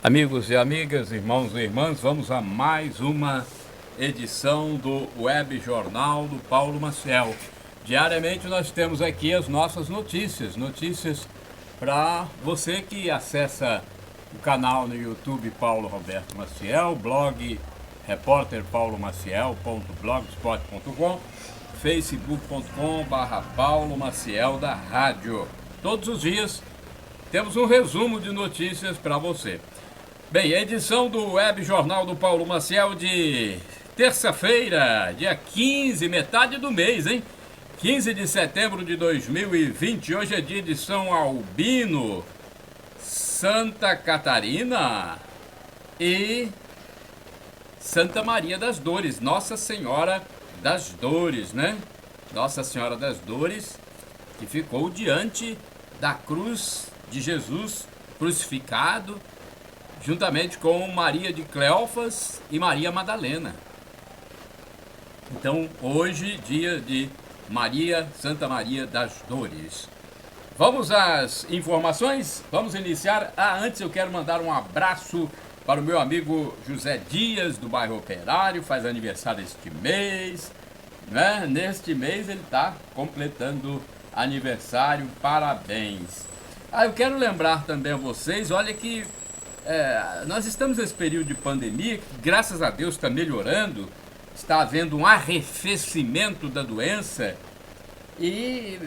Amigos e amigas, irmãos e irmãs, vamos a mais uma edição do Web Jornal do Paulo Maciel. Diariamente nós temos aqui as nossas notícias para você que acessa o canal no YouTube Paulo Roberto Maciel, blog repórterpaulomaciel.blogspot.com, facebook.com/Paulo Maciel da Rádio. Todos os dias temos um resumo de notícias para você. Bem, a edição do Web Jornal do Paulo Maciel de terça-feira, dia 15, metade do mês, hein? 15 de setembro de 2020, hoje é dia de São Albino, Santa Catarina e Santa Maria das Dores, Nossa Senhora das Dores, né? Nossa Senhora das Dores, que ficou diante da cruz de Jesus crucificado, juntamente com Maria de Cleófas e Maria Madalena. Então, hoje, dia de Santa Maria das Dores. Vamos às informações? Vamos iniciar. Antes eu quero mandar um abraço para o meu amigo José Dias, do bairro Operário, faz aniversário este mês, né? Neste mês ele está completando aniversário, parabéns. Eu quero lembrar também a vocês, olha que nós estamos nesse período de pandemia, que graças a Deus está melhorando, está havendo um arrefecimento da doença,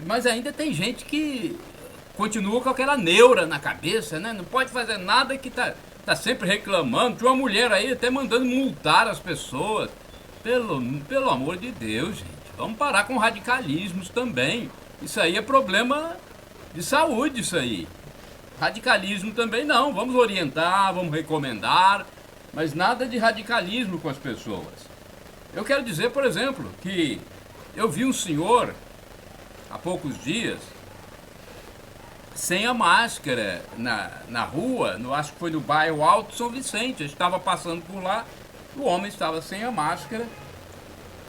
mas ainda tem gente que continua com aquela neura na cabeça, né? Não pode fazer nada, que tá sempre reclamando. Tinha uma mulher aí até mandando multar as pessoas. Pelo amor de Deus, gente, vamos parar com radicalismos também. Isso aí é problema de saúde, isso aí. Radicalismo também não, vamos orientar, vamos recomendar, mas nada de radicalismo com as pessoas. Eu quero dizer, por exemplo, que eu vi um senhor, há poucos dias, sem a máscara na rua, acho que foi no bairro Alto São Vicente. Eu estava passando por lá, o homem estava sem a máscara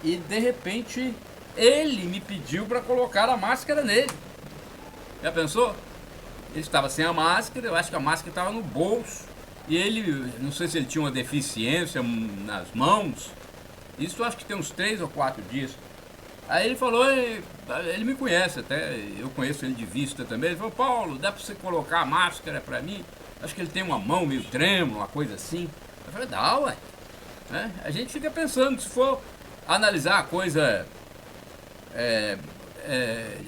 e, de repente, ele me pediu para colocar a máscara nele. Já pensou? Ele estava sem a máscara, eu acho que a máscara estava no bolso, e ele, não sei se ele tinha uma deficiência nas mãos, isso eu acho que tem uns 3 ou 4 dias. Aí ele falou, ele me conhece até, eu conheço ele de vista também, ele falou: Paulo, dá para você colocar a máscara para mim? Acho que ele tem uma mão meio trêmula, uma coisa assim. Eu falei: dá, ué. A gente fica pensando, se for analisar a coisa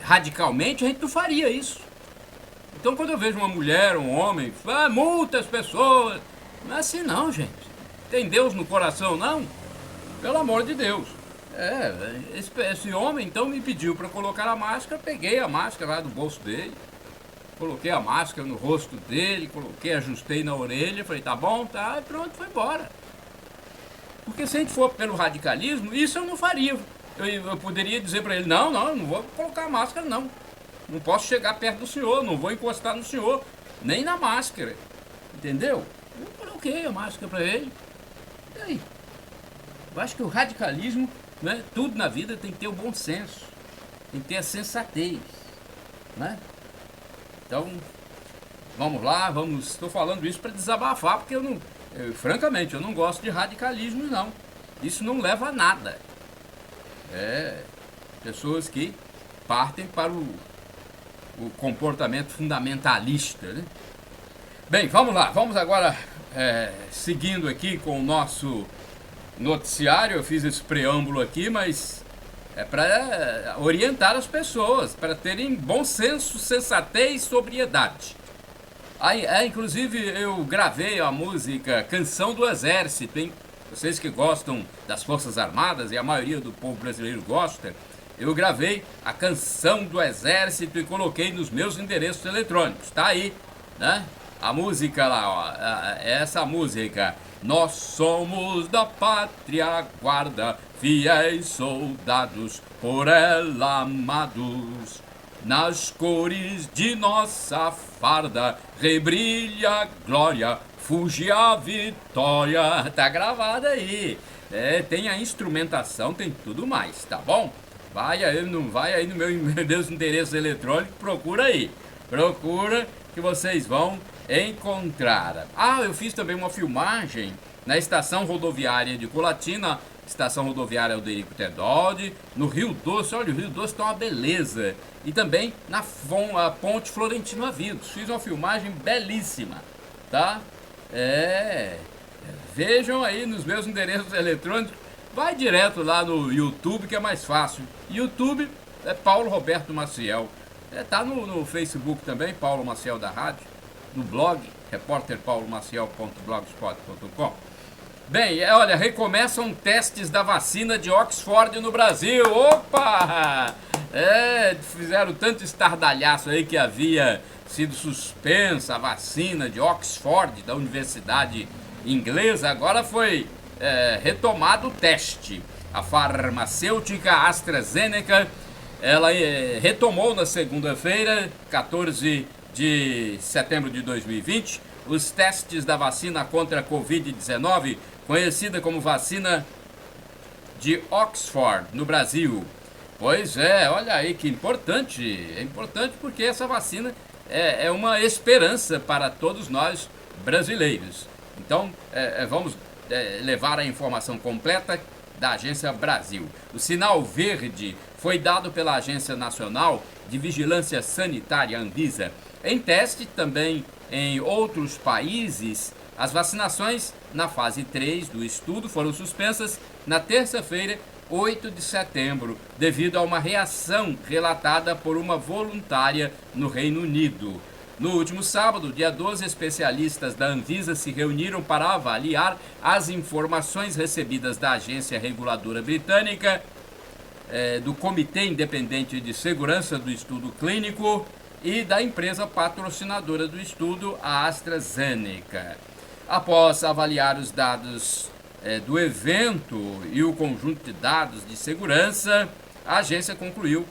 radicalmente, a gente não faria isso. Então, quando eu vejo uma mulher, um homem, multa as pessoas, não é assim não, gente. Tem Deus no coração, não? Pelo amor de Deus. Esse homem, então, me pediu para colocar a máscara, peguei a máscara lá do bolso dele, coloquei a máscara no rosto dele, ajustei na orelha, falei: tá bom, tá, e pronto, foi embora. Porque se a gente for pelo radicalismo, isso eu não faria. Eu poderia dizer para ele: não vou colocar a máscara, não. Não posso chegar perto do senhor, não vou encostar no senhor, nem na máscara. Entendeu? Eu coloquei a máscara para ele. E aí? Eu acho que o radicalismo, né, tudo na vida tem que ter o bom senso, tem que ter a sensatez, né? Então, vamos lá, estou falando isso para desabafar, porque francamente, eu não gosto de radicalismo, não. Isso não leva a nada. Pessoas que partem para o comportamento fundamentalista, né? Bem, vamos lá, vamos agora seguindo aqui com o nosso noticiário. Eu fiz esse preâmbulo aqui, mas é para orientar as pessoas, para terem bom senso, sensatez e sobriedade. Inclusive eu gravei a música Canção do Exército, hein? Vocês que gostam das Forças Armadas, e a maioria do povo brasileiro gosta, eu gravei a Canção do Exército e coloquei nos meus endereços eletrônicos. Tá aí, né? A música lá, ó, essa música: nós somos da pátria guarda, fiéis soldados por ela amados. Nas cores de nossa farda rebrilha a glória, fuge a vitória. Tá gravado aí. Tem a instrumentação, tem tudo mais, tá bom? Vai aí no meus endereços eletrônicos, procura aí. Procura que vocês vão encontrar. Eu fiz também uma filmagem na estação rodoviária de Colatina, estação rodoviária Alderico Teodoro, no Rio Doce. Olha, o Rio Doce está uma beleza. E também na ponte Florentino Avidos. Fiz uma filmagem belíssima, tá? Vejam aí nos meus endereços eletrônicos. Vai direto lá no YouTube, que é mais fácil. YouTube é Paulo Roberto Maciel. Tá no Facebook também, Paulo Maciel da Rádio. No blog, repórterpaulomaciel.blogspot.com. Bem, olha, recomeçam testes da vacina de Oxford no Brasil. Opa! Fizeram tanto estardalhaço aí que havia sido suspensa a vacina de Oxford, da Universidade Inglesa. Agora foi retomado o teste. A farmacêutica AstraZeneca, ela retomou na segunda-feira, 14 de setembro de 2020, os testes da vacina contra a Covid-19, conhecida como vacina de Oxford, no Brasil. Pois olha aí que importante. É importante porque essa vacina é uma esperança para todos nós brasileiros. Então, vamos levar a informação completa da Agência Brasil. O sinal verde foi dado pela Agência Nacional de Vigilância Sanitária, Anvisa. Em teste também em outros países, as vacinações na fase 3 do estudo foram suspensas na terça-feira, 8 de setembro, devido a uma reação relatada por uma voluntária no Reino Unido. No último sábado, dia 12, especialistas da Anvisa se reuniram para avaliar as informações recebidas da agência reguladora britânica, do Comitê Independente de Segurança do Estudo Clínico e da empresa patrocinadora do estudo, a AstraZeneca. Após avaliar os dados do evento e o conjunto de dados de segurança, a agência concluiu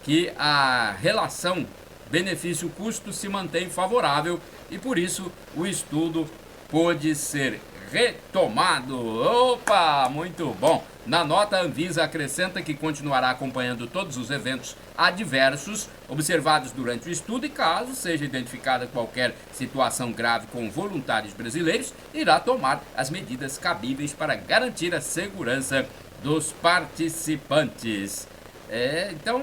que a relação benefício-custo se mantém favorável e, por isso, o estudo pôde ser retomado. Opa, muito bom! Na nota, a Anvisa acrescenta que continuará acompanhando todos os eventos adversos observados durante o estudo e, caso seja identificada qualquer situação grave com voluntários brasileiros, irá tomar as medidas cabíveis para garantir a segurança dos participantes. Então,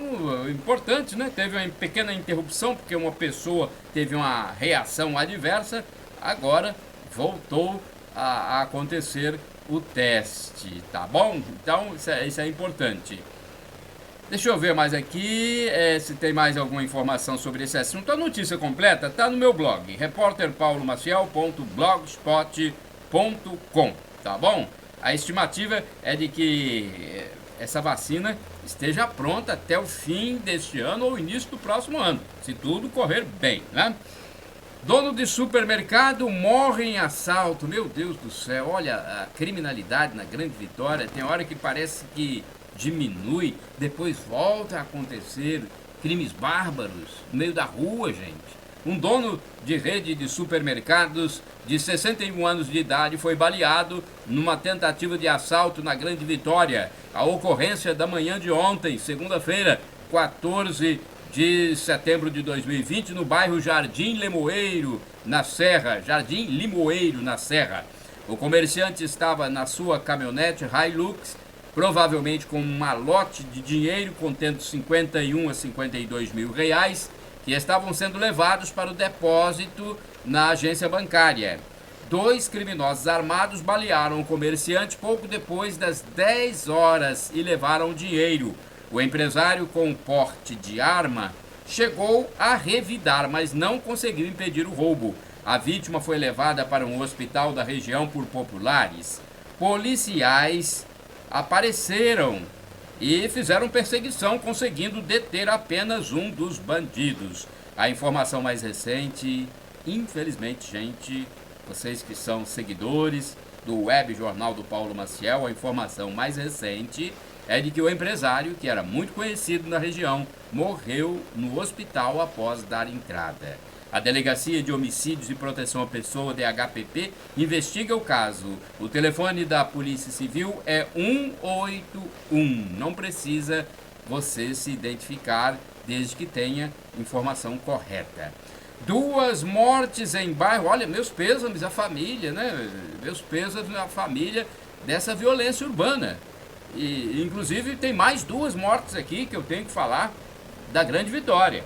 importante, né? Teve uma pequena interrupção porque uma pessoa teve uma reação adversa, agora voltou a acontecer o teste, tá bom? Então, isso é importante. Deixa eu ver mais aqui, se tem mais alguma informação sobre esse assunto. A notícia completa está no meu blog, repórterpaulomaciel.blogspot.com, tá bom? A estimativa é de que essa vacina esteja pronta até o fim deste ano ou início do próximo ano, se tudo correr bem, né? Dono de supermercado morre em assalto. Meu Deus do céu, olha a criminalidade na Grande Vitória. Tem hora que parece que diminui, depois volta a acontecer crimes bárbaros no meio da rua, gente. Um dono de rede de supermercados de 61 anos de idade foi baleado numa tentativa de assalto na Grande Vitória. A ocorrência da manhã de ontem, segunda-feira, 14 de setembro de 2020, no bairro Jardim Limoeiro, na Serra. Jardim Limoeiro, na Serra. O comerciante estava na sua caminhonete Hilux, provavelmente com um malote de dinheiro contendo 51 a 52 mil reais, que estavam sendo levados para o depósito na agência bancária. 2 criminosos armados balearam o comerciante pouco depois das 10 horas e levaram o dinheiro. O empresário com porte de arma chegou a revidar, mas não conseguiu impedir o roubo. A vítima foi levada para um hospital da região por populares. Policiais apareceram e fizeram perseguição, conseguindo deter apenas um dos bandidos. A informação mais recente, infelizmente, gente, vocês que são seguidores do Web Jornal do Paulo Maciel, a informação mais recente é de que o empresário, que era muito conhecido na região, morreu no hospital após dar entrada. A Delegacia de Homicídios e Proteção à Pessoa, DHPP, investiga o caso. O telefone da Polícia Civil é 181. Não precisa você se identificar, desde que tenha informação correta. 2 mortes em bairro. Olha, meus pêsames à família, né? Meus pêsames à família dessa violência urbana. E, inclusive, tem mais 2 mortes aqui que eu tenho que falar da Grande Vitória.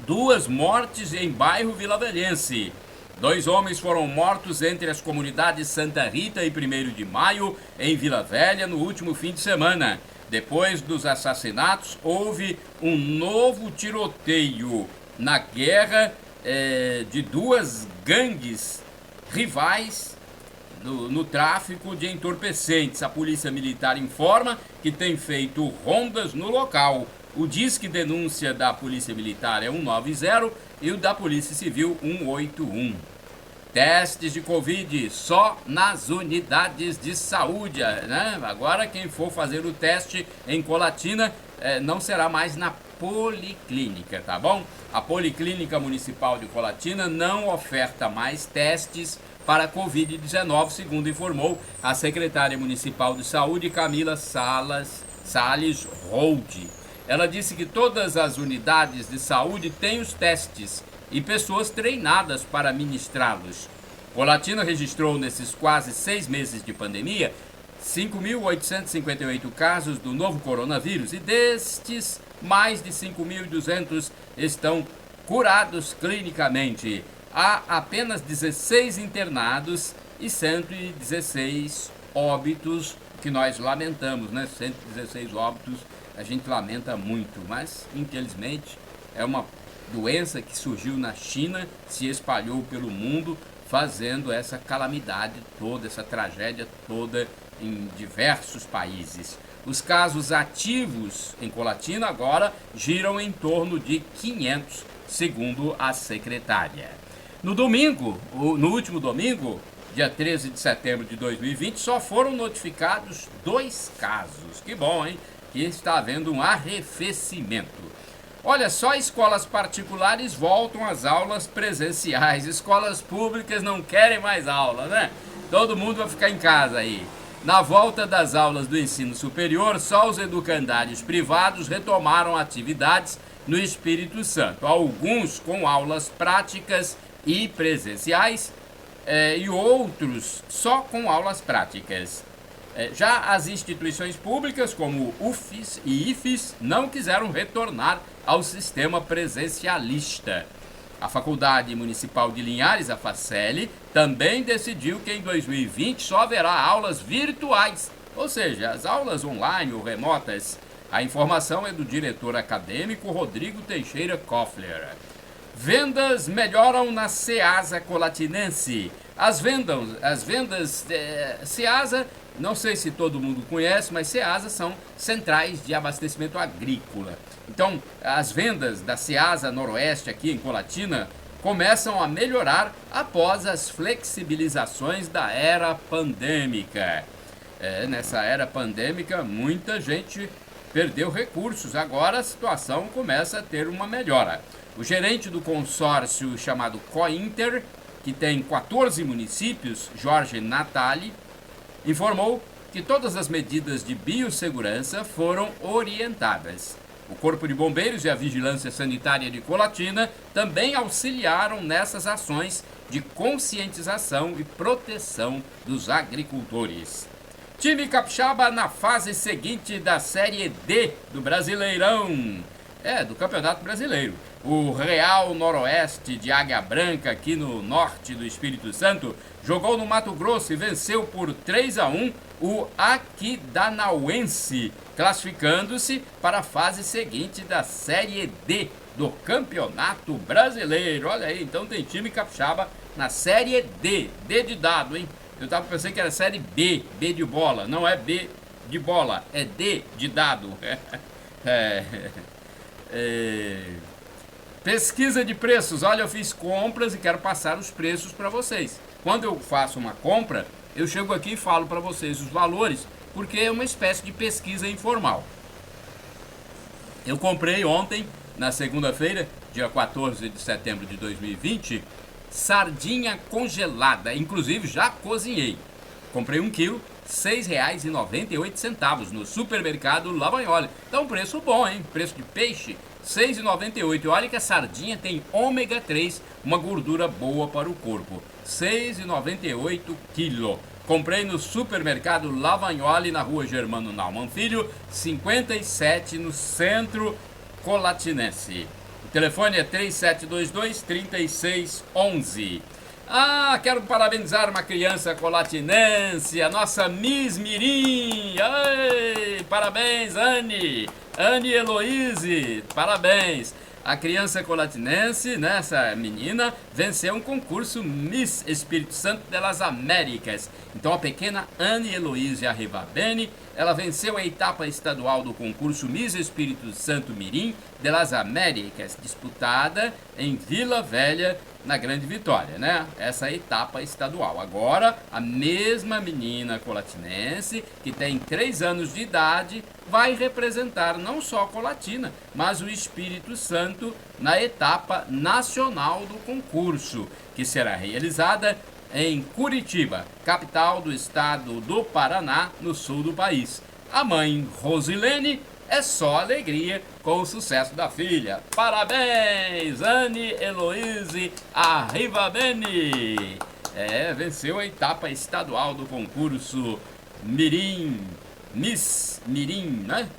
2 mortes em bairro vilavelhense. 2 homens foram mortos entre as comunidades Santa Rita e 1º de Maio, em Vila Velha, no último fim de semana. Depois dos assassinatos, houve um novo tiroteio na guerra de 2 gangues rivais no tráfico de entorpecentes. A Polícia Militar informa que tem feito rondas no local. O disque denúncia da Polícia Militar é 190 e o da Polícia Civil 181. Testes de Covid só nas unidades de saúde, né? Agora quem for fazer o teste em Colatina não será mais na Policlínica, tá bom? A Policlínica Municipal de Colatina não oferta mais testes para Covid-19, segundo informou a secretária municipal de saúde, Camila Salles Roldi. Ela disse que todas as unidades de saúde têm os testes e pessoas treinadas para ministrá-los. Colatina registrou nesses quase 6 meses de pandemia 5.858 casos do novo coronavírus e destes, mais de 5.200 estão curados clinicamente. Há apenas 16 internados e 116 óbitos, que nós lamentamos, né? 116 óbitos, a gente lamenta muito, mas infelizmente é uma doença que surgiu na China, se espalhou pelo mundo, fazendo essa calamidade toda, essa tragédia toda em diversos países. Os casos ativos em Colatina agora giram em torno de 500, segundo a secretária. No último domingo, dia 13 de setembro de 2020, só foram notificados 2 casos. Que bom, hein? Que está havendo um arrefecimento. Olha, só escolas particulares voltam às aulas presenciais. Escolas públicas não querem mais aula, né? Todo mundo vai ficar em casa aí. Na volta das aulas do ensino superior, só os educandários privados retomaram atividades no Espírito Santo. Alguns com aulas práticas e presenciais e outros só com aulas práticas. Já as instituições públicas, como UFES e IFES, não quiseram retornar ao sistema presencialista. A Faculdade Municipal de Linhares, a FACEL, também decidiu que em 2020 só haverá aulas virtuais, ou seja, as aulas online ou remotas. A informação é do diretor acadêmico Rodrigo Teixeira Koffler. Vendas melhoram na Ceasa Colatinense. As vendas Ceasa, não sei se todo mundo conhece, mas Ceasa são centrais de abastecimento agrícola. Então, as vendas da Ceasa Noroeste aqui em Colatina começam a melhorar após as flexibilizações da era pandêmica. Nessa era pandêmica, muita gente perdeu recursos. Agora a situação começa a ter uma melhora. O gerente do consórcio chamado Cointer, que tem 14 municípios, Jorge Natali, informou que todas as medidas de biossegurança foram orientadas. O Corpo de Bombeiros e a Vigilância Sanitária de Colatina também auxiliaram nessas ações de conscientização e proteção dos agricultores. Time capixaba na fase seguinte da Série D do Brasileirão. Do Campeonato Brasileiro. O Real Noroeste de Águia Branca, aqui no norte do Espírito Santo, jogou no Mato Grosso e venceu por 3-1 o Aquidauanense, classificando-se para a fase seguinte da Série D do Campeonato Brasileiro. Olha aí, então tem time capixaba na Série D. D de dado, hein? Eu pensei que era Série B, B de bola. Não é B de bola, é D de dado. Pesquisa de preços. Olha, eu fiz compras e quero passar os preços para vocês. Quando eu faço uma compra, eu chego aqui e falo para vocês os valores, porque é uma espécie de pesquisa informal. Eu comprei ontem, na segunda-feira, dia 14 de setembro de 2020, sardinha congelada, inclusive já cozinhei. Comprei 1 quilo, R$ 6,98 no supermercado Lavagnoli. Então, preço bom, hein? Preço de peixe 6,98. Olha que a sardinha tem ômega 3, uma gordura boa para o corpo. 6,98 quilo. Comprei no supermercado Lavagnoli, na rua Germano Naumann Filho, 57, no centro colatinense. O telefone é 3722-3611. Ah, quero parabenizar uma criança colatinense, a nossa Miss Mirim. Ai, parabéns, Anne. Anne Heloise, parabéns. A criança colatinense, né, essa menina, venceu um concurso Miss Espírito Santo das Américas. Então a pequena Anne Heloise Arrivabene, ela venceu a etapa estadual do concurso Miss Espírito Santo Mirim das Américas, disputada em Vila Velha, na Grande Vitória, né? Essa etapa estadual. Agora, a mesma menina colatinense, que tem 3 anos de idade, vai representar não só a Colatina, mas o Espírito Santo na etapa nacional do concurso, que será realizada em Curitiba, capital do estado do Paraná, no sul do país. A mãe Rosilene é só alegria com o sucesso da filha. Parabéns, Anne Heloise Arrivabene! Venceu a etapa estadual do concurso Mirim, Miss Mirim, né?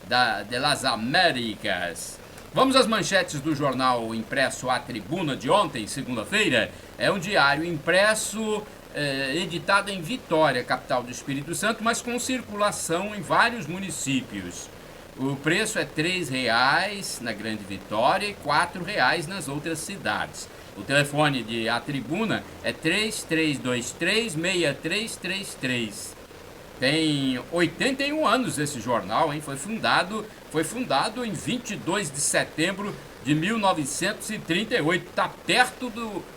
Das Américas. Vamos às manchetes do jornal impresso A Tribuna de ontem, segunda-feira. É um diário impresso, editado em Vitória, capital do Espírito Santo, mas com circulação em vários municípios. O preço é R$ 3,00 na Grande Vitória e R$ 4,00 nas outras cidades. O telefone de A Tribuna é 3323-6333. Tem 81 anos esse jornal, hein? Foi fundado em 22 de setembro de 1938. Está perto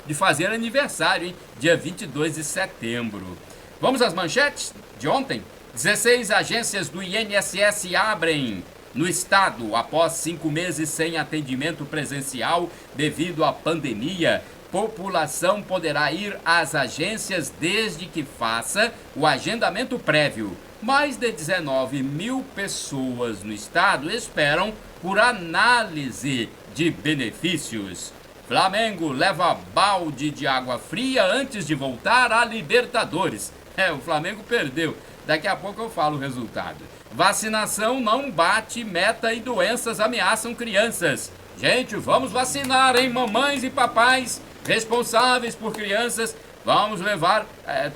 de fazer aniversário, hein? Dia 22 de setembro. Vamos às manchetes de ontem? 16 agências do INSS abrem no estado após 5 meses sem atendimento presencial devido à pandemia. População poderá ir às agências desde que faça o agendamento prévio. Mais de 19 mil pessoas no estado esperam por análise de benefícios. Flamengo leva balde de água fria antes de voltar à Libertadores. O Flamengo perdeu. Daqui a pouco eu falo o resultado. Vacinação não bate meta e doenças ameaçam crianças. Gente, vamos vacinar, hein? Mamães e papais responsáveis por crianças, vamos levar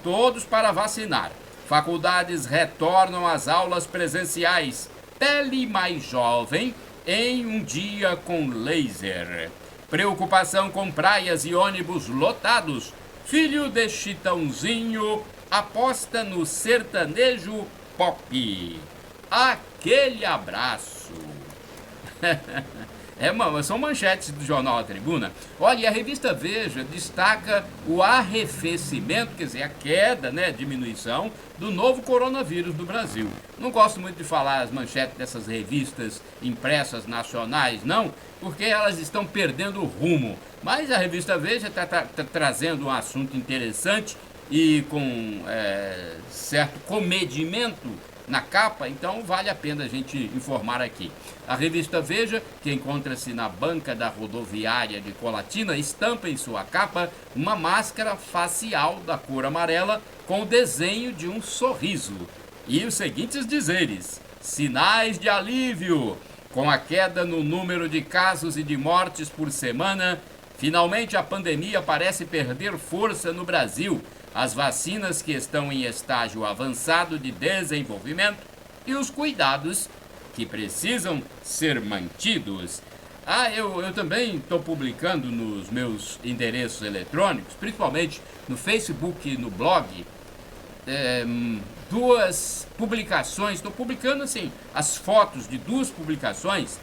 todos para vacinar. Faculdades retornam às aulas presenciais. Tele mais jovem em um dia com laser. Preocupação com praias e ônibus lotados. Filho de Chitãozinho aposta no sertanejo pop. Aquele abraço. São manchetes do jornal A Tribuna. Olha, a revista Veja destaca o arrefecimento, quer dizer, a queda, né, diminuição do novo coronavírus no Brasil. Não gosto muito de falar as manchetes dessas revistas impressas nacionais, não, porque elas estão perdendo o rumo. Mas a revista Veja está trazendo um assunto interessante e com certo comedimento na capa, então vale a pena a gente informar aqui. A revista Veja, que encontra-se na banca da rodoviária de Colatina, estampa em sua capa uma máscara facial da cor amarela com o desenho de um sorriso. E os seguintes dizeres: sinais de alívio. Com a queda no número de casos e de mortes por semana, finalmente a pandemia parece perder força no Brasil. As vacinas que estão em estágio avançado de desenvolvimento e os cuidados que precisam ser mantidos. Eu também estou publicando nos meus endereços eletrônicos, principalmente no Facebook e no blog, 2 publicações. Estou publicando assim as fotos de 2 publicações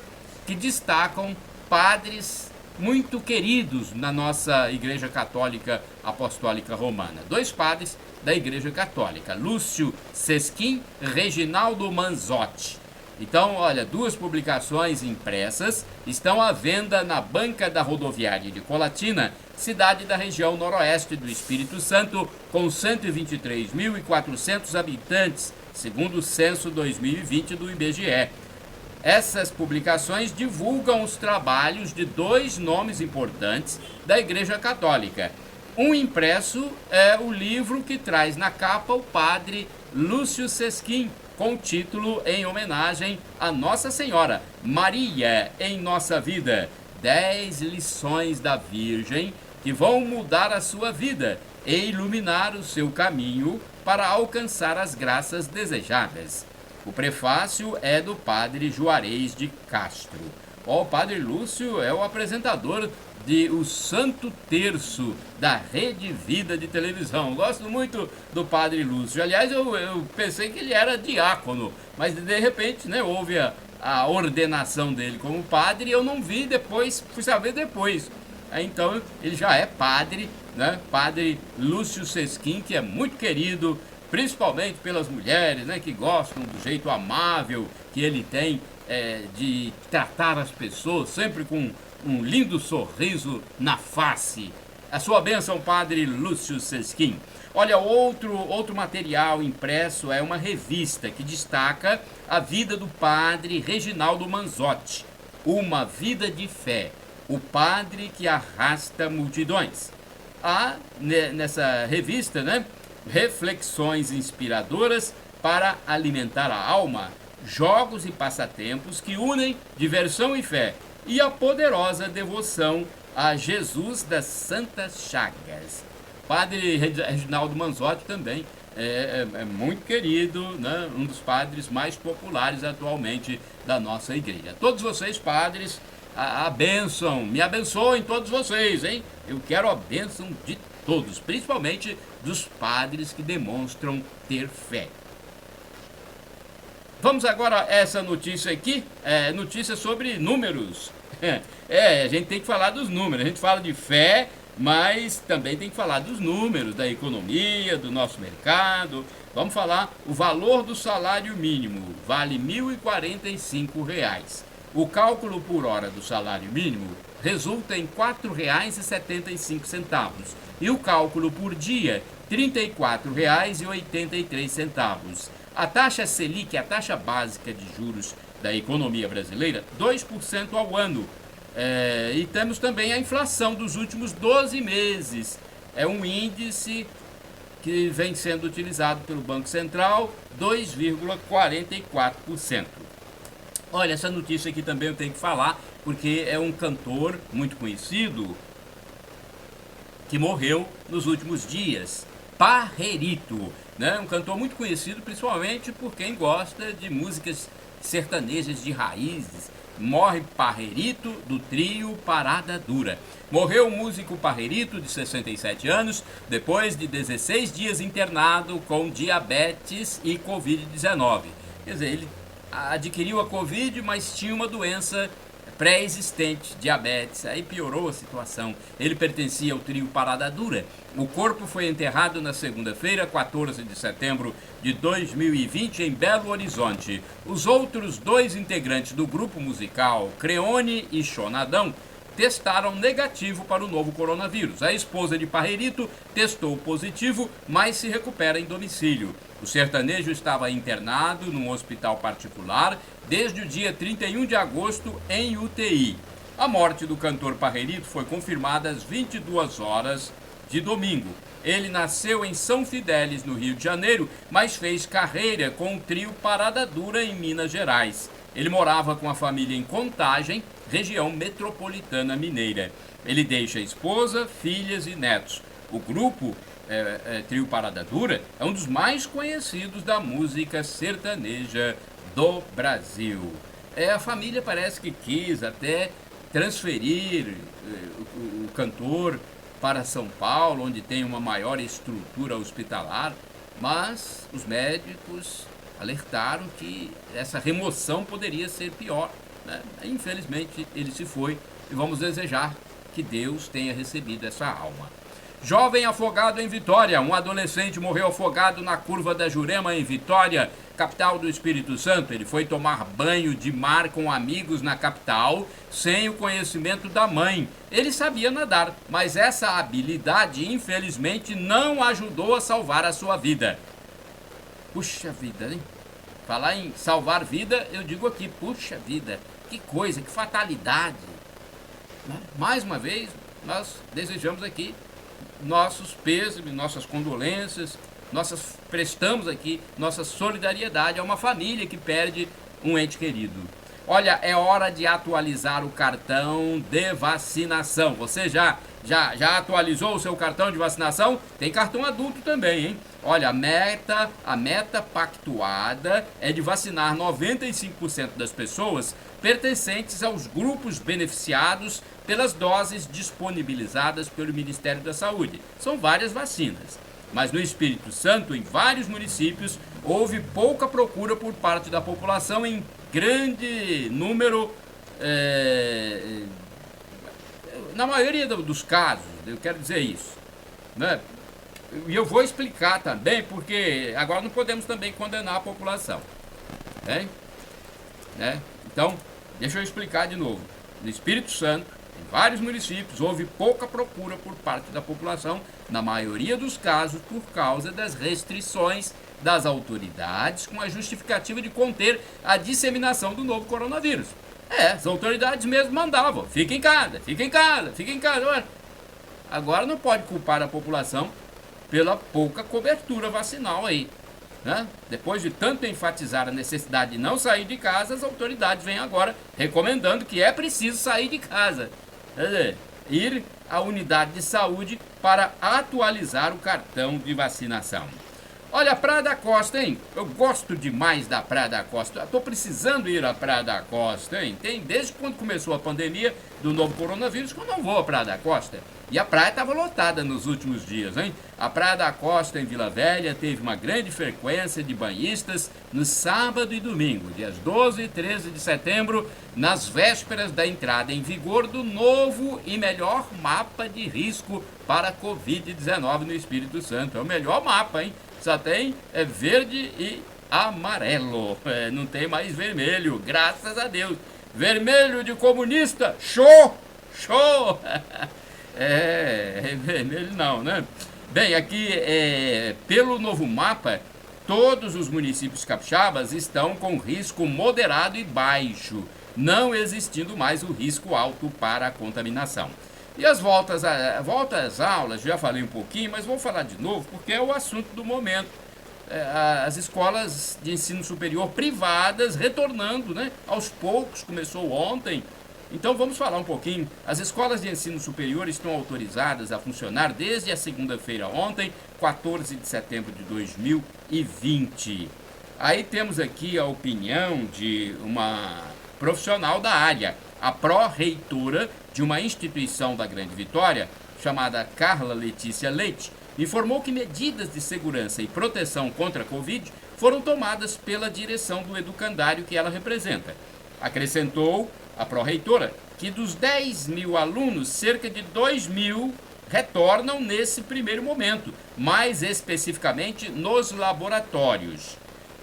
que destacam padres muito queridos na nossa Igreja Católica Apostólica Romana. 2 padres da Igreja Católica, Lúcio Sesquim e Reginaldo Manzotti. Então, olha, 2 publicações impressas estão à venda na banca da rodoviária de Colatina, cidade da região noroeste do Espírito Santo, com 123.400 habitantes, segundo o censo 2020 do IBGE. Essas publicações divulgam os trabalhos de dois nomes importantes da Igreja Católica. Um impresso é o livro que traz na capa o padre Lúcio Sesquim, com o título em homenagem a Nossa Senhora, Maria em Nossa Vida, 10 lições da Virgem que vão mudar a sua vida e iluminar o seu caminho para alcançar as graças desejadas. O prefácio é do padre Juarez de Castro. O padre Lúcio é o apresentador de O Santo Terço da Rede Vida de televisão. Gosto muito do padre Lúcio. Aliás, eu pensei que ele era diácono, mas de repente, né, houve a ordenação dele como padre e eu não vi depois, fui saber depois. Então ele já é padre, né? Padre Lúcio Sesquim, que é muito querido, principalmente pelas mulheres, né, que gostam do jeito amável que ele tem de tratar as pessoas, sempre com um lindo sorriso na face. A sua bênção, padre Lúcio Sesquim. Olha, outro material impresso é uma revista que destaca a vida do padre Reginaldo Manzotti, Uma Vida de Fé, o padre que arrasta multidões. Há nessa revista, né, reflexões inspiradoras para alimentar a alma, jogos e passatempos que unem diversão e fé, e a poderosa devoção a Jesus das Santas Chagas. Padre Reginaldo Manzotti também é muito querido, né? Um dos padres mais populares atualmente da nossa igreja. Todos vocês, padres, a bênção, me abençoem todos vocês, hein? Eu quero a bênção de todos, principalmente dos padres que demonstram ter fé. Vamos agora a essa notícia aqui, notícia sobre números. A gente tem que falar dos números, a gente fala de fé, mas também tem que falar dos números, da economia, do nosso mercado. Vamos falar o valor do salário mínimo, vale R$ 1.045. O cálculo por hora do salário mínimo resulta em R$ 4,75 e o cálculo por dia, R$ 34,83. A taxa Selic, a taxa básica de juros da economia brasileira, 2% ao ano. E temos também a inflação dos últimos 12 meses. É um índice que vem sendo utilizado pelo Banco Central, 2,44%. Olha, essa notícia aqui também eu tenho que falar, porque é um cantor muito conhecido que morreu nos últimos dias, Parrerito, né? Um cantor muito conhecido principalmente por quem gosta de músicas sertanejas de raízes. Morre Parrerito, do trio Parada Dura. Morreu o músico Parrerito, de 67 anos, depois de 16 dias internado com diabetes e Covid-19. Quer dizer, ele adquiriu a Covid, mas tinha uma doença pré-existente, diabetes, aí piorou a situação. Ele pertencia ao trio Parada Dura. O corpo foi enterrado na segunda-feira, 14 de setembro de 2020, em Belo Horizonte. Os outros dois integrantes do grupo musical, Creone e Chonadão, testaram negativo para o novo coronavírus. A esposa de Parrerito testou positivo, mas se recupera em domicílio. O sertanejo estava internado num hospital particular desde o dia 31 de agosto em UTI. A morte do cantor Parrerito foi confirmada às 22 horas de domingo. Ele nasceu em São Fidélis, no Rio de Janeiro, mas fez carreira com o trio Parada Dura em Minas Gerais. Ele morava com a família em Contagem, região metropolitana mineira. Ele deixa esposa, filhas e netos. O grupo Trio Parada Dura é um dos mais conhecidos da música sertaneja do Brasil. A família parece que quis até transferir o cantor para São Paulo, onde tem uma maior estrutura hospitalar, mas os médicos alertaram que essa remoção poderia ser pior, né? Infelizmente ele se foi e vamos desejar que Deus tenha recebido essa alma. Jovem afogado em Vitória. Um adolescente morreu afogado na curva da Jurema, em Vitória, capital do Espírito Santo. Ele foi tomar banho de mar com amigos na capital, sem o conhecimento da mãe. Ele sabia nadar, mas essa habilidade, infelizmente, não ajudou a salvar a sua vida. Puxa vida, hein? Falar em salvar vida, eu digo aqui, puxa vida, que coisa, que fatalidade. Né? Mais uma vez, nós desejamos aqui nossos pêsames, nossas condolências, prestamos aqui nossa solidariedade a uma família que perde um ente querido. Olha, é hora de atualizar o cartão de vacinação. Você já atualizou o seu cartão de vacinação? Tem cartão adulto também, hein? Olha, a meta pactuada é de vacinar 95% das pessoas pertencentes aos grupos beneficiados pelas doses disponibilizadas pelo Ministério da Saúde. São várias vacinas. Mas no Espírito Santo, em vários municípios, houve pouca procura por parte da população em grande número, na maioria dos casos, eu quero dizer isso, né? E eu vou explicar também, porque agora não podemos também condenar a população, né? Então, deixa eu explicar de novo. No Espírito Santo, em vários municípios, houve pouca procura por parte da população, na maioria dos casos, por causa das restrições das autoridades, com a justificativa de conter a disseminação do novo coronavírus. As autoridades mesmo mandavam, fica em casa, fica em casa, fica em casa. Agora não pode culpar a população pela pouca cobertura vacinal aí, né? Depois de tanto enfatizar a necessidade de não sair de casa, as autoridades vêm agora recomendando que é preciso sair de casa. Quer dizer, ir à unidade de saúde para atualizar o cartão de vacinação. Olha, a Praia da Costa, hein? Eu gosto demais da Praia da Costa. Estou precisando ir à Praia da Costa, hein? Desde quando começou a pandemia do novo coronavírus que eu não vou à Praia da Costa. E a praia estava lotada nos últimos dias, hein? A Praia da Costa, em Vila Velha, teve uma grande frequência de banhistas no sábado e domingo, dias 12 e 13 de setembro, nas vésperas da entrada em vigor do novo e melhor mapa de risco para a Covid-19 no Espírito Santo. É o melhor mapa, hein? Só tem verde e amarelo, não tem mais vermelho, graças a Deus. Vermelho de comunista, show, show. Vermelho não, né? Bem, aqui, pelo novo mapa, todos os municípios capixabas estão com risco moderado e baixo, não existindo mais o risco alto para a contaminação. E as voltas às aulas, já falei um pouquinho, mas vou falar de novo, porque é o assunto do momento. As escolas de ensino superior privadas retornando, né? Aos poucos, começou ontem. Então vamos falar um pouquinho. As escolas de ensino superior estão autorizadas a funcionar desde a segunda-feira ontem, 14 de setembro de 2020. Aí temos aqui a opinião de uma profissional da área, a pró-reitora de uma instituição da Grande Vitória, chamada Carla Letícia Leite, informou que medidas de segurança e proteção contra a Covid foram tomadas pela direção do educandário que ela representa. Acrescentou a pró-reitora que dos 10 mil alunos, cerca de 2 mil retornam nesse primeiro momento, mais especificamente nos laboratórios.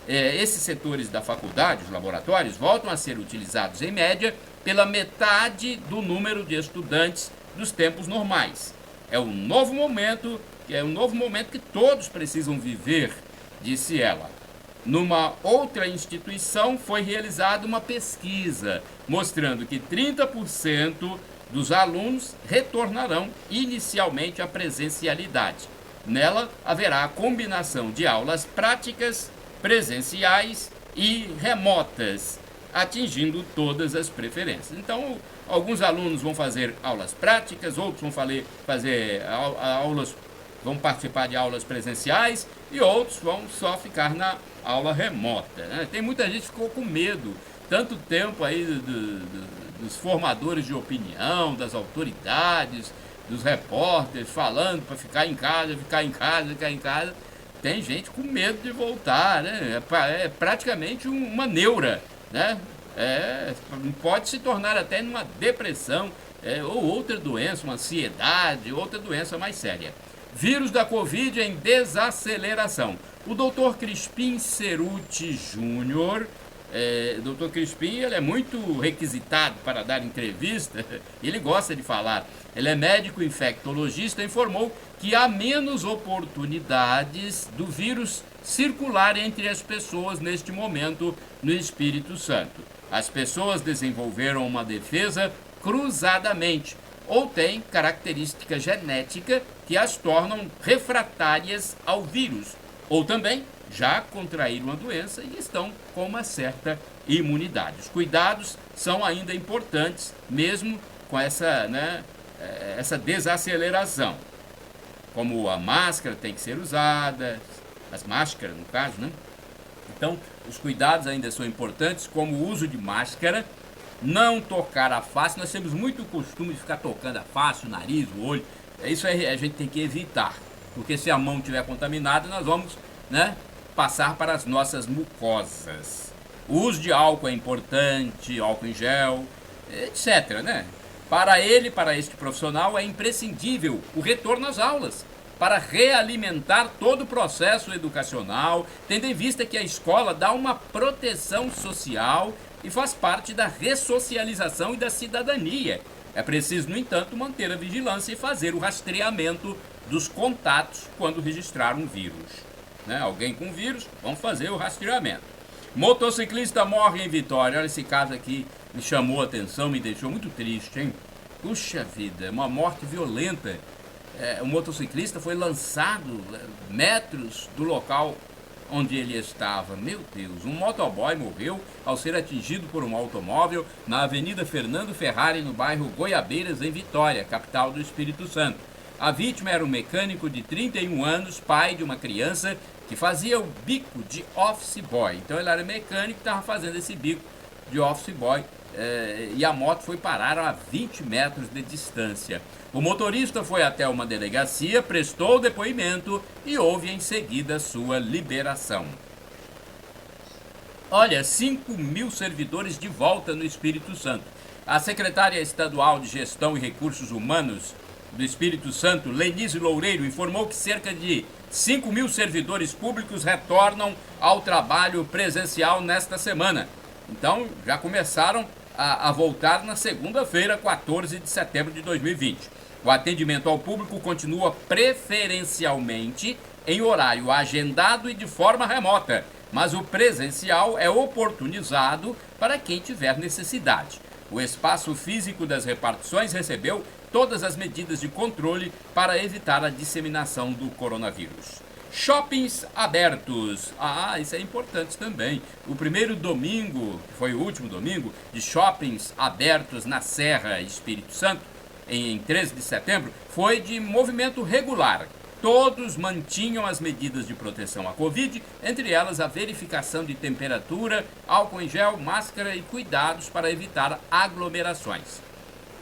Esses setores da faculdade, os laboratórios, voltam a ser utilizados em média pela metade do número de estudantes dos tempos normais. É um novo momento que todos precisam viver, disse ela. Numa outra instituição foi realizada uma pesquisa mostrando que 30% dos alunos retornarão inicialmente à presencialidade. Nela haverá a combinação de aulas práticas, presenciais e remotas, atingindo todas as preferências. Então, alguns alunos vão fazer aulas práticas, outros vão vão participar de aulas presenciais e outros vão só ficar na aula remota, né? Tem muita gente que ficou com medo, tanto tempo aí dos formadores de opinião, das autoridades, dos repórteres falando para ficar em casa, ficar em casa, ficar em casa. Tem gente com medo de voltar, né? É praticamente uma neura, né? Pode se tornar até numa depressão, ou outra doença, uma ansiedade, outra doença mais séria. Vírus da Covid em desaceleração. O Dr. Crispim Ceruti Júnior, Dr. Crispim, ele é muito requisitado para dar entrevista, ele gosta de falar. Ele é médico infectologista, informou que há menos oportunidades do vírus circular entre as pessoas neste momento no Espírito Santo. As pessoas desenvolveram uma defesa cruzadamente ou têm característica genética que as tornam refratárias ao vírus, ou também já contraíram a doença e estão com uma certa imunidade. Os cuidados são ainda importantes, mesmo com essa desaceleração, como a máscara tem que ser usada, as máscaras no caso, né? Então, os cuidados ainda são importantes, como o uso de máscara, não tocar a face. Nós temos muito costume de ficar tocando a face, o nariz, o olho. Isso a gente tem que evitar, porque se a mão estiver contaminada, nós vamos, passar para as nossas mucosas. O uso de álcool é importante, álcool em gel, etc, Para este profissional, é imprescindível o retorno às aulas, para realimentar todo o processo educacional, tendo em vista que a escola dá uma proteção social e faz parte da ressocialização e da cidadania. É preciso, no entanto, manter a vigilância e fazer o rastreamento dos contatos quando registrar um vírus. Alguém com vírus, vamos fazer o rastreamento. Motociclista morre em Vitória. Olha, esse caso aqui me chamou a atenção, me deixou muito triste, hein? Puxa vida, uma morte violenta. O motociclista foi lançado metros do local onde ele estava. Meu Deus, um motoboy morreu ao ser atingido por um automóvel na Avenida Fernando Ferrari, no bairro Goiabeiras, em Vitória, capital do Espírito Santo. A vítima era um mecânico de 31 anos, pai de uma criança, que fazia o bico de office boy. Então ele era mecânico e estava fazendo esse bico de office boy. E a moto foi parar a 20 metros de distância. O motorista foi até uma delegacia, prestou o depoimento e houve em seguida sua liberação. Olha, 5.000 servidores de volta no Espírito Santo. A secretária estadual de Gestão e Recursos Humanos do Espírito Santo, Lenise Loureiro, informou que cerca de 5.000 servidores públicos retornam ao trabalho presencial nesta semana. Então, já começaram a voltar na segunda-feira, 14 de setembro de 2020. O atendimento ao público continua preferencialmente em horário agendado e de forma remota, mas o presencial é oportunizado para quem tiver necessidade. O espaço físico das repartições recebeu todas as medidas de controle para evitar a disseminação do coronavírus. Shoppings abertos. Isso é importante também. O primeiro domingo, que foi o último domingo, de shoppings abertos na Serra, Espírito Santo, em 13 de setembro, foi de movimento regular. Todos mantinham as medidas de proteção à Covid, entre elas a verificação de temperatura, álcool em gel, máscara e cuidados para evitar aglomerações.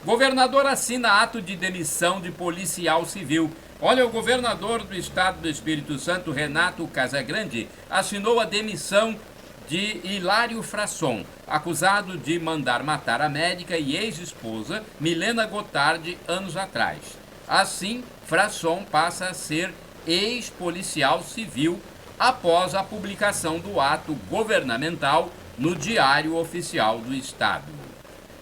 Governador assina ato de demissão de policial civil. Olha, o governador do estado do Espírito Santo, Renato Casagrande, assinou a demissão de Hilário Frasson, acusado de mandar matar a médica e ex-esposa Milena Gotardi anos atrás. Assim, Frasson passa a ser ex-policial civil após a publicação do ato governamental no Diário Oficial do Estado.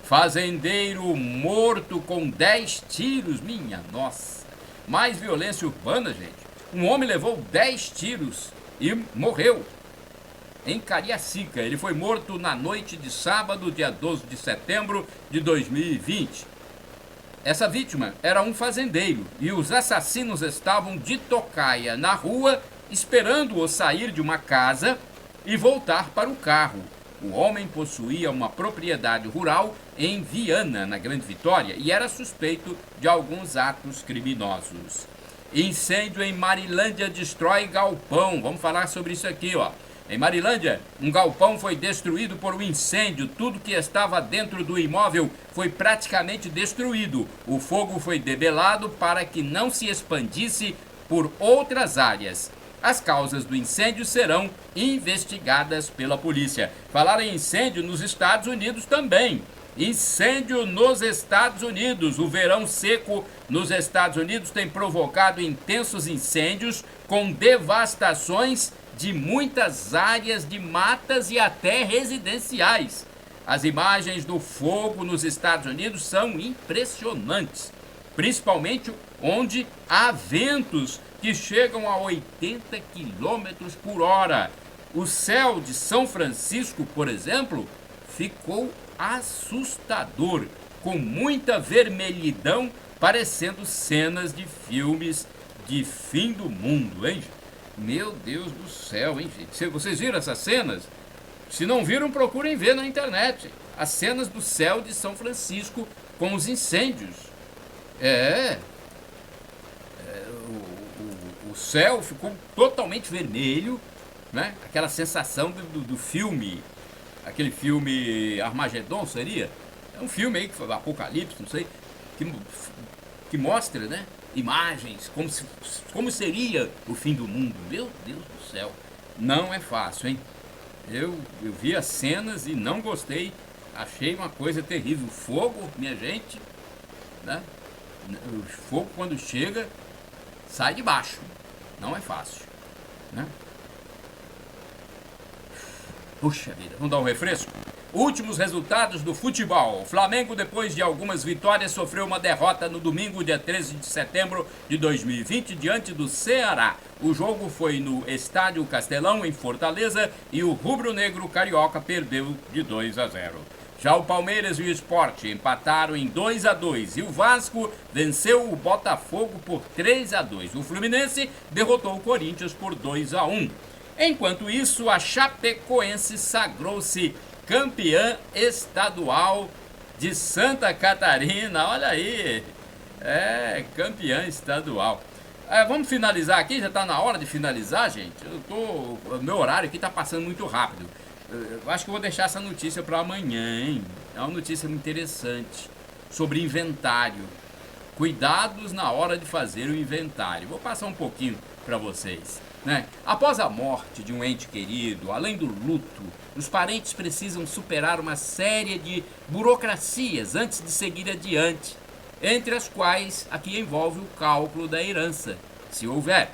Fazendeiro morto com 10 tiros, minha nossa. Mais violência urbana, gente. Um homem levou 10 tiros e morreu em Cariacica. Ele foi morto na noite de sábado, dia 12 de setembro de 2020. Essa vítima era um fazendeiro e os assassinos estavam de tocaia na rua, esperando-o sair de uma casa e voltar para o carro. O homem possuía uma propriedade rural em Viana, na Grande Vitória, e era suspeito de alguns atos criminosos. Incêndio em Marilândia destrói galpão. Vamos falar sobre isso aqui, ó. Em Marilândia, um galpão foi destruído por um incêndio. Tudo que estava dentro do imóvel foi praticamente destruído. O fogo foi debelado para que não se expandisse por outras áreas. As causas do incêndio serão investigadas pela polícia. Falar em incêndio nos Estados Unidos também. Incêndio nos Estados Unidos. O verão seco nos Estados Unidos tem provocado intensos incêndios com devastações de muitas áreas de matas e até residenciais. As imagens do fogo nos Estados Unidos são impressionantes. principalmente onde há ventos que chegam a 80 quilômetros por hora. O céu de São Francisco, por exemplo, ficou assustador, com muita vermelhidão, parecendo cenas de filmes de fim do mundo, hein? Meu Deus do céu, hein, gente? Vocês viram essas cenas? Se não viram, procurem ver na internet. As cenas do céu de São Francisco com os incêndios. O céu ficou totalmente vermelho, né? Aquela sensação do filme, aquele filme Armagedon, seria? É um filme aí, Apocalipse, não sei, que mostra, né, imagens, como seria o fim do mundo. Meu Deus do céu, não é fácil, hein? Eu vi as cenas e não gostei, achei uma coisa terrível. Fogo, minha gente, né? O fogo, quando chega, sai de baixo, não é fácil, né? Puxa vida, vamos dar um refresco? Últimos resultados do futebol. O Flamengo, depois de algumas vitórias, sofreu uma derrota no domingo, dia 13 de setembro de 2020, diante do Ceará. O jogo foi no Estádio Castelão, em Fortaleza, e o rubro-negro carioca perdeu de 2-0. Já o Palmeiras e o Sport empataram em 2-2 e o Vasco venceu o Botafogo por 3-2. O Fluminense derrotou o Corinthians por 2-1. Enquanto isso, a Chapecoense sagrou-se campeã estadual de Santa Catarina. Olha aí, campeã estadual. Vamos finalizar aqui, já está na hora de finalizar, gente. Meu horário aqui está passando muito rápido. Eu acho que eu vou deixar essa notícia para amanhã, hein? É uma notícia muito interessante sobre inventário. Cuidados na hora de fazer o inventário. Vou passar um pouquinho para vocês, né? Após a morte de um ente querido, além do luto, os parentes precisam superar uma série de burocracias antes de seguir adiante, entre as quais a que envolve o cálculo da herança, se houver.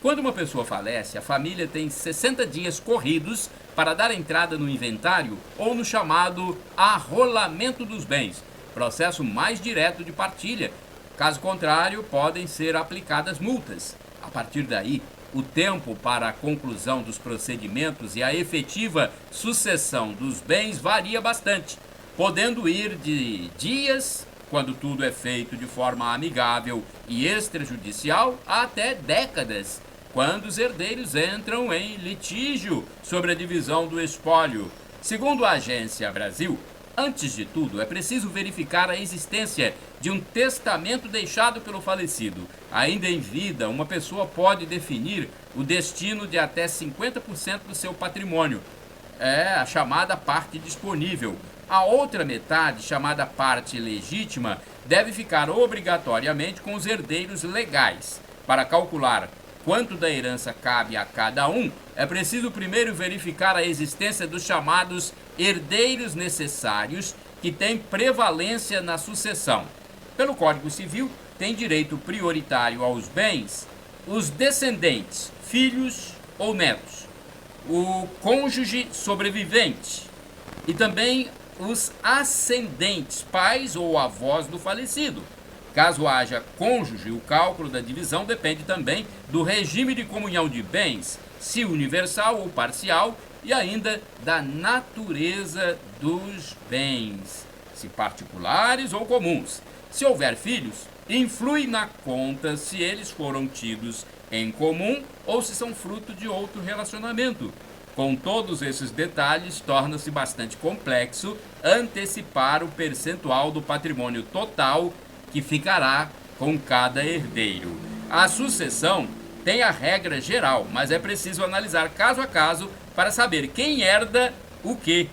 Quando uma pessoa falece, a família tem 60 dias corridos para dar entrada no inventário ou no chamado arrolamento dos bens, processo mais direto de partilha. Caso contrário, podem ser aplicadas multas. A partir daí, o tempo para a conclusão dos procedimentos e a efetiva sucessão dos bens varia bastante, podendo ir de dias, quando tudo é feito de forma amigável e extrajudicial, até décadas, quando os herdeiros entram em litígio sobre a divisão do espólio. Segundo a Agência Brasil, antes de tudo, é preciso verificar a existência de um testamento deixado pelo falecido. Ainda em vida, uma pessoa pode definir o destino de até 50% do seu patrimônio. É a chamada parte disponível. A outra metade, chamada parte legítima, deve ficar obrigatoriamente com os herdeiros legais. Para calcular quanto da herança cabe a cada um, é preciso primeiro verificar a existência dos chamados herdeiros necessários, que têm prevalência na sucessão. Pelo Código Civil, tem direito prioritário aos bens os descendentes, filhos ou netos, o cônjuge sobrevivente e também os ascendentes, pais ou avós do falecido. Caso haja cônjuge, o cálculo da divisão depende também do regime de comunhão de bens, se universal ou parcial, e ainda da natureza dos bens, se particulares ou comuns. Se houver filhos, influi na conta se eles foram tidos em comum ou se são fruto de outro relacionamento. Com todos esses detalhes, torna-se bastante complexo antecipar o percentual do patrimônio total que ficará com cada herdeiro. A sucessão tem a regra geral, mas é preciso analisar caso a caso para saber quem herda o quê,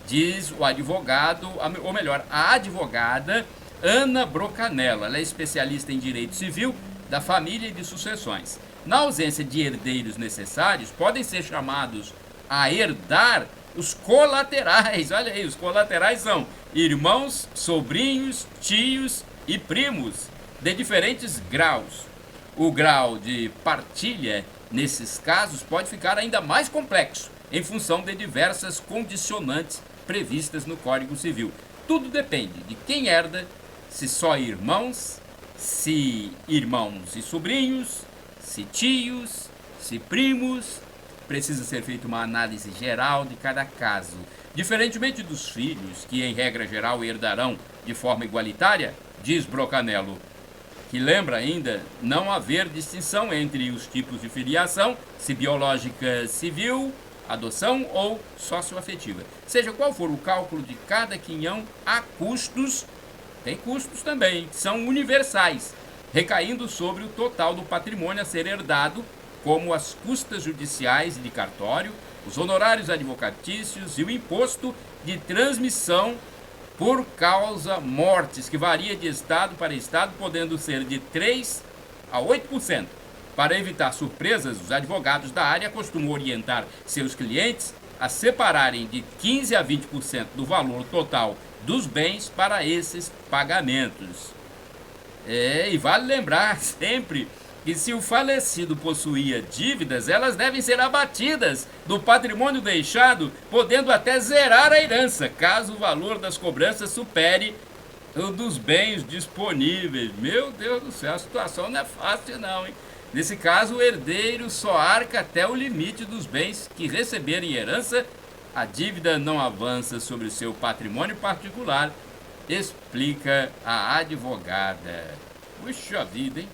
diz o advogado, ou melhor, a advogada Ana Brocanello. Ela é especialista em direito civil da família e de sucessões. Na ausência de herdeiros necessários, podem ser chamados a herdar os colaterais. Olha aí, os colaterais são irmãos, sobrinhos, tios e primos de diferentes graus. O grau de partilha, nesses casos, pode ficar ainda mais complexo, em função de diversas condicionantes previstas no Código Civil. Tudo depende de quem herda, se só irmãos, se irmãos e sobrinhos, se tios, se primos. Precisa ser feita uma análise geral de cada caso. Diferentemente dos filhos, que em regra geral herdarão de forma igualitária, diz Brocanello, que lembra ainda não haver distinção entre os tipos de filiação, se biológica civil, adoção ou socioafetiva. Seja qual for o cálculo de cada quinhão, há custos, tem custos também, que são universais, recaindo sobre o total do patrimônio a ser herdado, como as custas judiciais de cartório, os honorários advocatícios e o imposto de transmissão por causa mortes, que varia de estado para estado, podendo ser de 3% a 8%. Para evitar surpresas, os advogados da área costumam orientar seus clientes a separarem de 15% a 20% do valor total dos bens para esses pagamentos. E vale lembrar sempre que se o falecido possuía dívidas, elas devem ser abatidas do patrimônio deixado, podendo até zerar a herança, caso o valor das cobranças supere o dos bens disponíveis. Meu Deus do céu, a situação não é fácil não, hein? Nesse caso, o herdeiro só arca até o limite dos bens que receberem herança. A dívida não avança sobre o seu patrimônio particular, explica a advogada. Puxa vida, hein?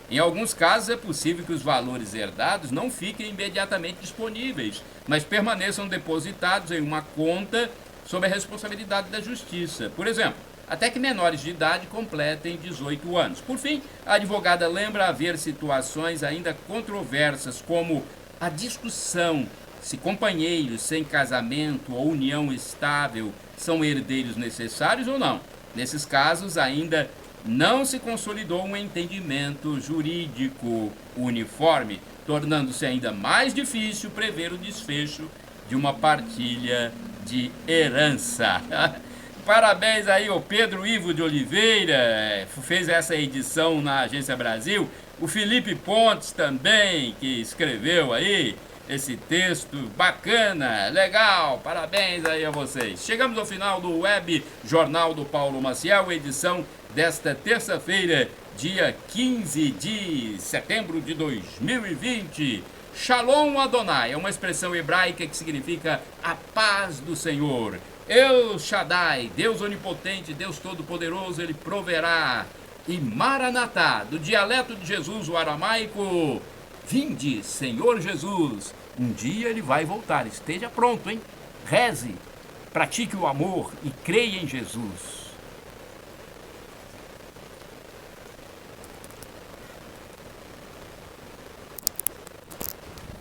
Em alguns casos é possível que os valores herdados não fiquem imediatamente disponíveis, mas permaneçam depositados em uma conta sob a responsabilidade da justiça. Por exemplo, até que menores de idade completem 18 anos. Por fim, a advogada lembra haver situações ainda controversas, como a discussão se companheiros sem casamento ou união estável são herdeiros necessários ou não. Nesses casos, ainda não se consolidou um entendimento jurídico uniforme, tornando-se ainda mais difícil prever o desfecho de uma partilha de herança. Parabéns aí ao Pedro Ivo de Oliveira, fez essa edição na Agência Brasil. O Felipe Pontes também, que escreveu aí esse texto bacana, legal, parabéns aí a vocês. Chegamos ao final do Web Jornal do Paulo Maciel, edição desta terça-feira, dia 15 de setembro de 2020. Shalom Adonai é uma expressão hebraica que significa a paz do Senhor. El Shaddai, Deus onipotente, Deus todo-poderoso, Ele proverá. E Maranatá, do dialeto de Jesus, o aramaico, vinde, Senhor Jesus. Um dia Ele vai voltar, esteja pronto, hein? Reze, pratique o amor e creia em Jesus.